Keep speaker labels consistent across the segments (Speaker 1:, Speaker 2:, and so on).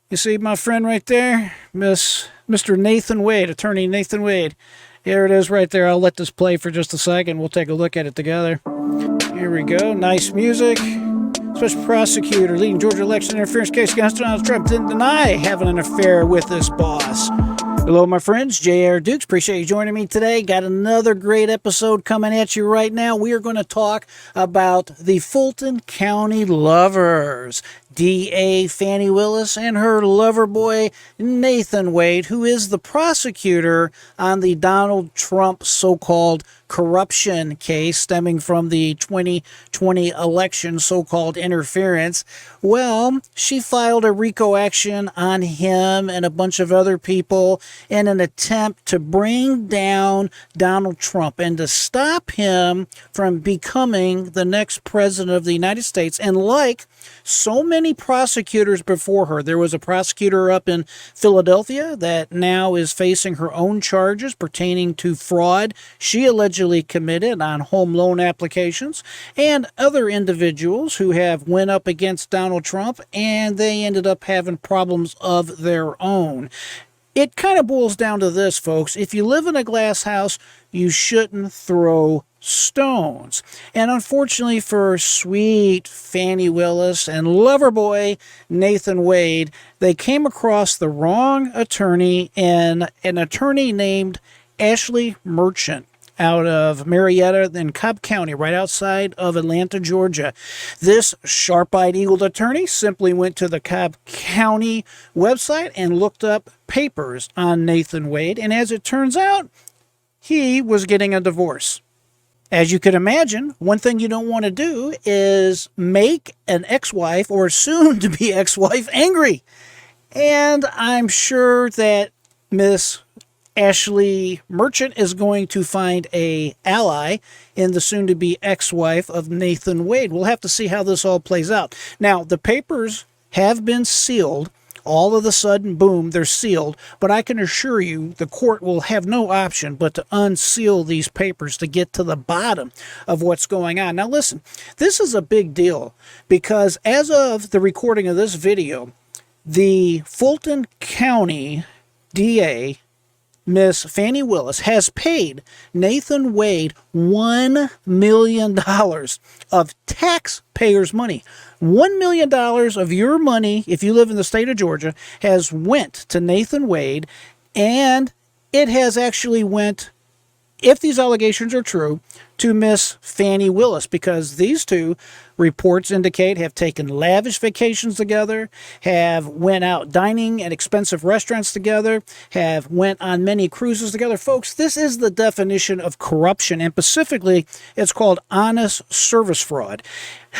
Speaker 1: You see my friend right there? Mr. Nathan Wade, attorney Nathan Wade. Here it is right there. I'll let this play for just a second. We'll take a look at it together. Here we go. Nice music. Special prosecutor leading Georgia election interference case against Donald Trump didn't deny having an affair with this boss. Hello, my friends. J.R. Dukes. Appreciate you joining me today. Got another great episode coming at you right now. We are going to talk about the Fulton County lovers. D.A. Fani Willis and her lover boy, Nathan Wade, who is the prosecutor on the Donald Trump so-called corruption case stemming from the 2020 election so-called interference. Well, she filed a Rico action on him and a bunch of other people in an attempt to bring down Donald Trump and to stop him from becoming the next president of the United States. And like so many prosecutors before her, there was a prosecutor up in Philadelphia that now is facing her own charges pertaining to fraud she allegedly committed on home loan applications, and other individuals who have went up against Donald Trump and they ended up having problems of their own. It kind of boils down to this, folks. If you live in a glass house, you shouldn't throw stones. And unfortunately for sweet Fani Willis and lover boy Nathan Wade, they came across the wrong attorney, and an attorney named Ashley Merchant out of Marietta in Cobb County, right outside of Atlanta, Georgia. This sharp-eyed eagled attorney simply went to the Cobb County website and looked up papers on Nathan Wade, and as it turns out, he was getting a divorce. As you can imagine, one thing you don't want to do is make an ex-wife or soon-to-be ex-wife angry. And I'm sure that Miss Ashley Merchant is going to find an ally in the soon-to-be ex-wife of Nathan Wade. We'll have to see how this all plays out. Now, the papers have been sealed. All of a sudden, boom, they're sealed. But I can assure you the court will have no option but to unseal these papers to get to the bottom of what's going on. Now, listen, this is a big deal because as of the recording of this video, the Fulton County DA, Miss Fani Willis, has paid Nathan Wade $1 million of taxpayers' money. $1 million of your money, if you live in the state of Georgia, has went to Nathan Wade, and it has actually went, if these allegations are true, to Miss Fani Willis, because these two, reports indicate, have taken lavish vacations together, have went out dining at expensive restaurants together, have went on many cruises together. Folks, this is the definition of corruption, and specifically, it's called honest service fraud.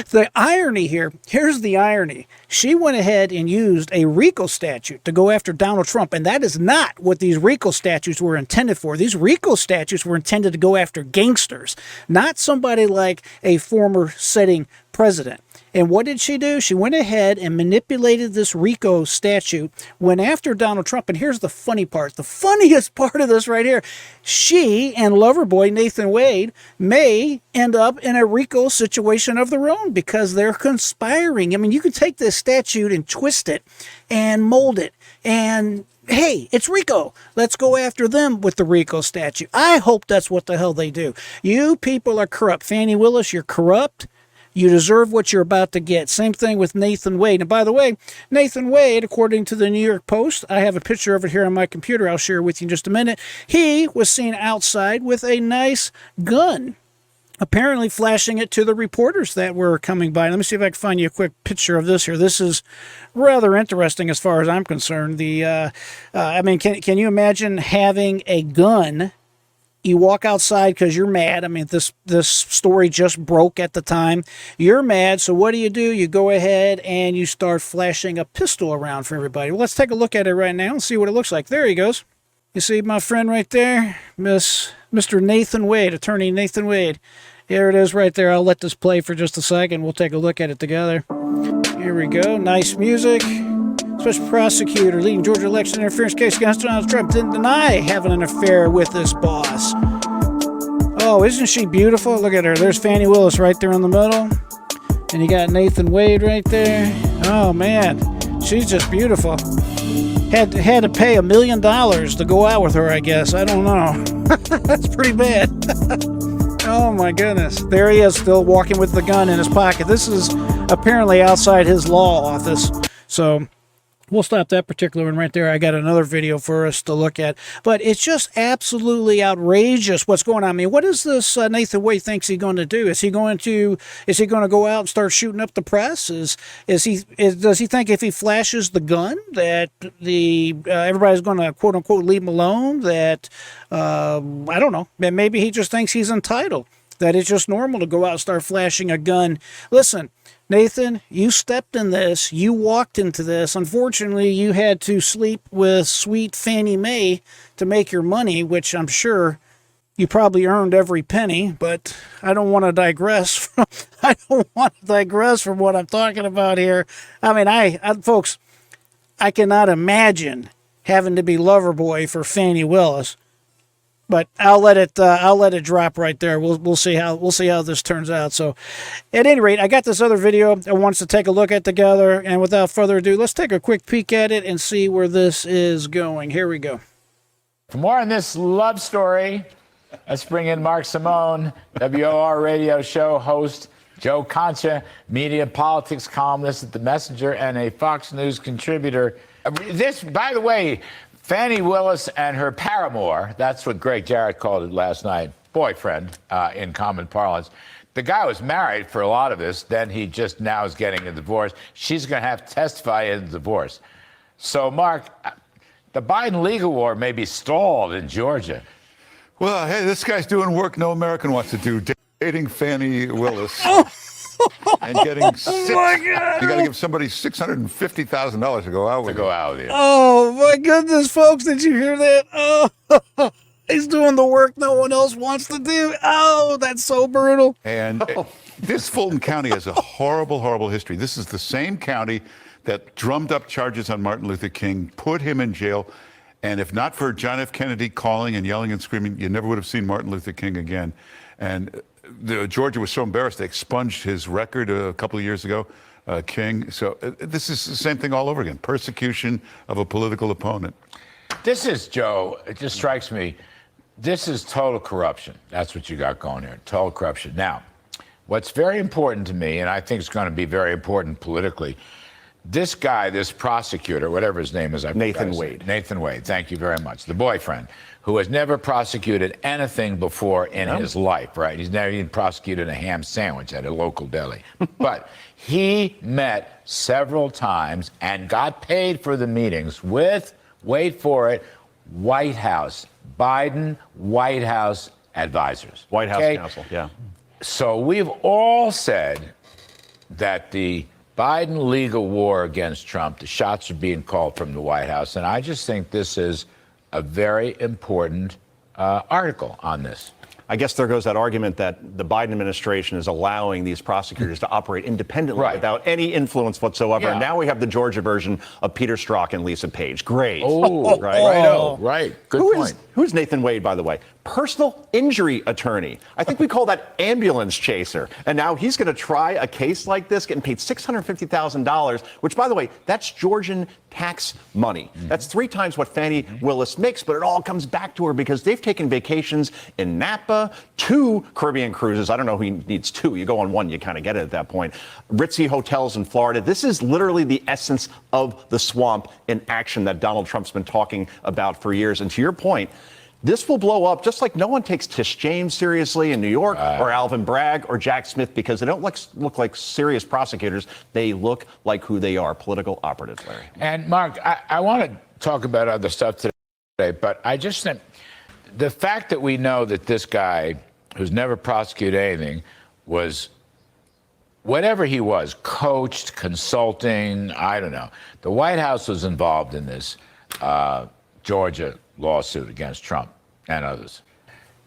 Speaker 1: The irony here, here's the irony. She went ahead and used a Rico statute to go after Donald Trump, and that is not what these Rico statutes were intended for. These Rico statutes were intended to go after gangsters, not somebody like a former sitting president. And what did she do? She went ahead and manipulated this Rico statute, went after Donald Trump. And here's the funny part. The funniest part of this right here. She and lover boy Nathan Wade may end up in a Rico situation of their own because they're conspiring. I mean, you can take this statute and twist it and mold it. And hey, it's Rico. Let's go after them with the Rico statute. I hope that's what the hell they do. You people are corrupt. Fani Willis, you're corrupt. You deserve what you're about to get. Same thing with Nathan Wade. And by the way, Nathan Wade, according to the New York Post, I have a picture of it here on my computer. I'll share with you in just a minute. He was seen outside with a nice gun, apparently flashing it to the reporters that were coming by. Let me see if I can find you a quick picture of this here. This is rather interesting as far as I'm concerned. I mean, can you imagine having a gun? You walk outside because you're mad. I mean, this story just broke at the time. You're mad, so what do? You go ahead and you start flashing a pistol around for everybody. Well, let's take a look at it right now and see what it looks like. There he goes. You see my friend right there? Mr. Nathan Wade, attorney Nathan Wade. Here it is right there. I'll let this play for just a second. We'll take a look at it together. Here we go. Nice music. Special prosecutor leading Georgia election interference case against Donald Trump didn't deny having an affair with this boss. Oh, isn't she beautiful? Look at her. There's Fani Willis right there in the middle. And you got Nathan Wade right there. Oh, man. she's just beautiful. Had to pay $1 million to go out with her, I guess. I don't know. That's pretty bad. Oh my goodness. There he is, still walking with the gun in his pocket. This is apparently outside his law office. So we'll stop that particular one right there. I got another video for us to look at. But it's just absolutely outrageous what's going on. I mean, what is this Nathan Wade thinks he's going to do? Is he going to go out and start shooting up the press? Does he think if he flashes the gun that everybody's going to quote unquote leave him alone? That I don't know. Maybe he just thinks he's entitled. That it's just normal to go out and start flashing a gun. Listen, Nathan, you stepped in this. You walked into this. Unfortunately, you had to sleep with sweet Fannie Mae to make your money, which I'm sure you probably earned every penny. But I don't want to digress. I don't want to digress from what I'm talking about here. I mean, folks, I cannot imagine having to be lover boy for Fani Willis. But I'll let it drop right there. We'll see how this turns out. So, at any rate, I got this other video I want us to take a look at together. And without further ado, let's take a quick peek at it and see where this is going. Here we go.
Speaker 2: For more on this love story, let's bring in Mark Simone, WOR radio show host, Joe Concha, media politics columnist at The Messenger, and a Fox News contributor. This, by the way, Fani Willis and her paramour, that's what Greg Jarrett called it last night, boyfriend in common parlance. The guy was married for a lot of this, then he just now is getting a divorce. She's going to have to testify in the divorce. So, Mark, the Biden legal war may be stalled in Georgia.
Speaker 3: Well, hey, this guy's doing work no American wants to do, dating Fani Willis. And getting you got to give somebody $650,000 to go out with.
Speaker 2: You.
Speaker 1: Oh my goodness, folks! Did you hear that? Oh, he's doing the work no one else wants to do. Oh, that's so brutal.
Speaker 3: And this Fulton County has a horrible, horrible history. This is the same county that drummed up charges on Martin Luther King, put him in jail, and if not for John F. Kennedy calling and yelling and screaming, you never would have seen Martin Luther King again. And Georgia was so embarrassed they expunged his record a couple of years ago, King. So this is the same thing all over again. Persecution of a political opponent.
Speaker 2: This is, Joe, it just strikes me, this is total corruption. That's what you got going here, total corruption. Now, what's very important to me, and I think it's going to be very important politically, this guy, this prosecutor, whatever his name is,
Speaker 4: Nathan Wade.
Speaker 2: Nathan Wade, thank you very much. The boyfriend, who has never prosecuted anything before in his life, right? He's never even prosecuted a ham sandwich at a local deli. But he met several times and got paid for the meetings with, wait for it, White House, Biden White House advisors.
Speaker 4: White House counsel, yeah.
Speaker 2: So we've all said that the Biden legal war against Trump, the shots are being called from the White House, and I just think this is a very important article on this.
Speaker 4: I guess there goes that argument that the Biden administration is allowing these prosecutors to operate independently without any influence whatsoever.
Speaker 2: Yeah.
Speaker 4: And now we have the Georgia version of Peter Strzok and Lisa Page. Great.
Speaker 2: Oh, right. Good point.
Speaker 4: Who's Nathan Wade, by the way? Personal injury attorney. I think we call that ambulance chaser. And now he's going to try a case like this, getting paid $650,000, which, by the way, that's Georgian tax money. That's 3 times what Fani Willis makes, but it all comes back to her because they've taken vacations in Napa, 2 Caribbean cruises. I don't know who needs 2. You go on 1, you kind of get it at that point. Ritzy hotels in Florida. This is literally the essence of the swamp in action that Donald Trump's been talking about for years. And to your point, this will blow up just like no one takes Tish James seriously in New York or Alvin Bragg or Jack Smith because they don't look like serious prosecutors. They look like who they are, political operatives, Larry.
Speaker 2: And, Mark, I want to talk about other stuff today, but I just think the fact that we know that this guy, who's never prosecuted anything, was whatever he was, coached, consulting, I don't know. The White House was involved in this Georgia lawsuit against Trump and others.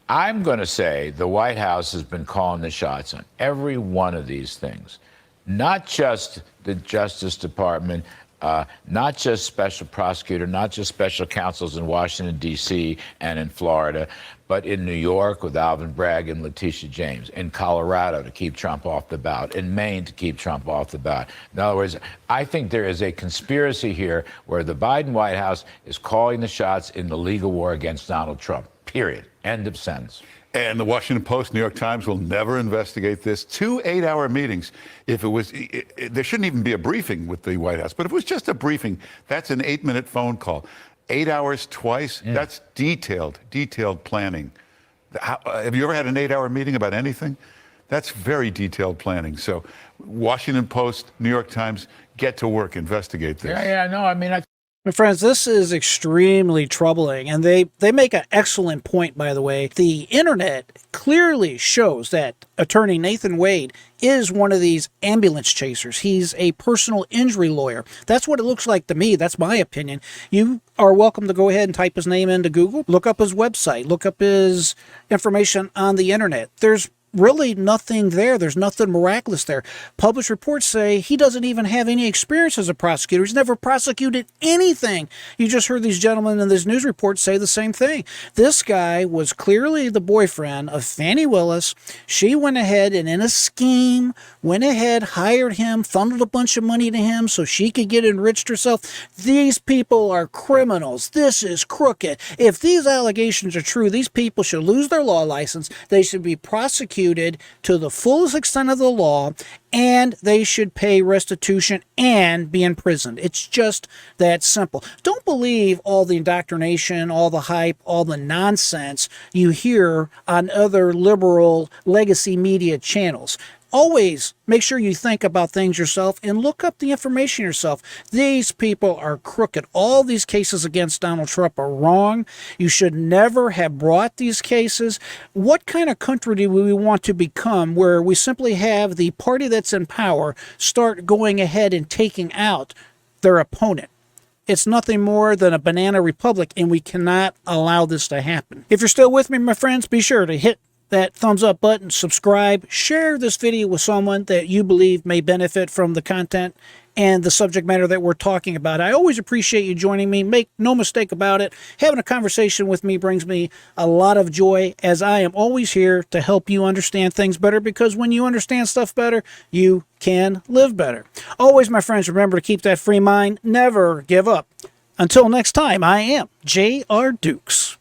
Speaker 2: I'm going to say the White House has been calling the shots on every one of these things, not just the Justice Department, not just special prosecutor, not just special counsels in Washington, D.C. and in Florida, but in New York with Alvin Bragg and Letitia James, in Colorado to keep Trump off the ballot, in Maine to keep Trump off the ballot. In other words, I think there is a conspiracy here where the Biden White House is calling the shots in the legal war against Donald Trump, period. End of sentence.
Speaker 3: And the Washington Post, New York Times will never investigate this. 2 8-hour meetings. If it was, there shouldn't even be a briefing with the White House. But if it was just a briefing, that's an 8-minute phone call. 8 hours twice, that's detailed planning. Have you ever had an 8-hour meeting about anything? That's very detailed planning. So Washington Post, New York Times, get to work, investigate this.
Speaker 2: Yeah, no, I mean,
Speaker 1: My friends, this is extremely troubling, and they make an excellent point, by the way. The internet clearly shows that attorney Nathan Wade is one of these ambulance chasers. He's a personal injury lawyer. That's what it looks like to me. That's my opinion. You are welcome to go ahead and type his name into Google, look up his website, look up his information on the internet. There's really nothing there. There's nothing miraculous there. Published reports say he doesn't even have any experience as a prosecutor. He's never prosecuted anything. You just heard these gentlemen in this news report say the same thing. This guy was clearly the boyfriend of Fani Willis. She went ahead and in a scheme, went ahead, hired him, funneled a bunch of money to him so she could get enriched herself. These people are criminals. This is crooked. If these allegations are true, these people should lose their law license. They should be prosecuted to the fullest extent of the law, and they should pay restitution and be imprisoned. It's just that simple. Don't believe all the indoctrination, all the hype, all the nonsense you hear on other liberal legacy media channels. Always make sure you think about things yourself and look up the information yourself. These people are crooked. All these cases against Donald Trump are wrong. You should never have brought these cases. What kind of country do we want to become where we simply have the party that's in power start going ahead and taking out their opponent? It's nothing more than a banana republic, and we cannot allow this to happen. If you're still with me, my friends, be sure to hit that thumbs up button, subscribe, share this video with someone that you believe may benefit from the content and the subject matter that we're talking about. I always appreciate you joining me. Make no mistake about it. Having a conversation with me brings me a lot of joy, as I am always here to help you understand things better, because when you understand stuff better, you can live better. Always, my friends, remember to keep that free mind. Never give up. Until next time, I am J.R. Dukes.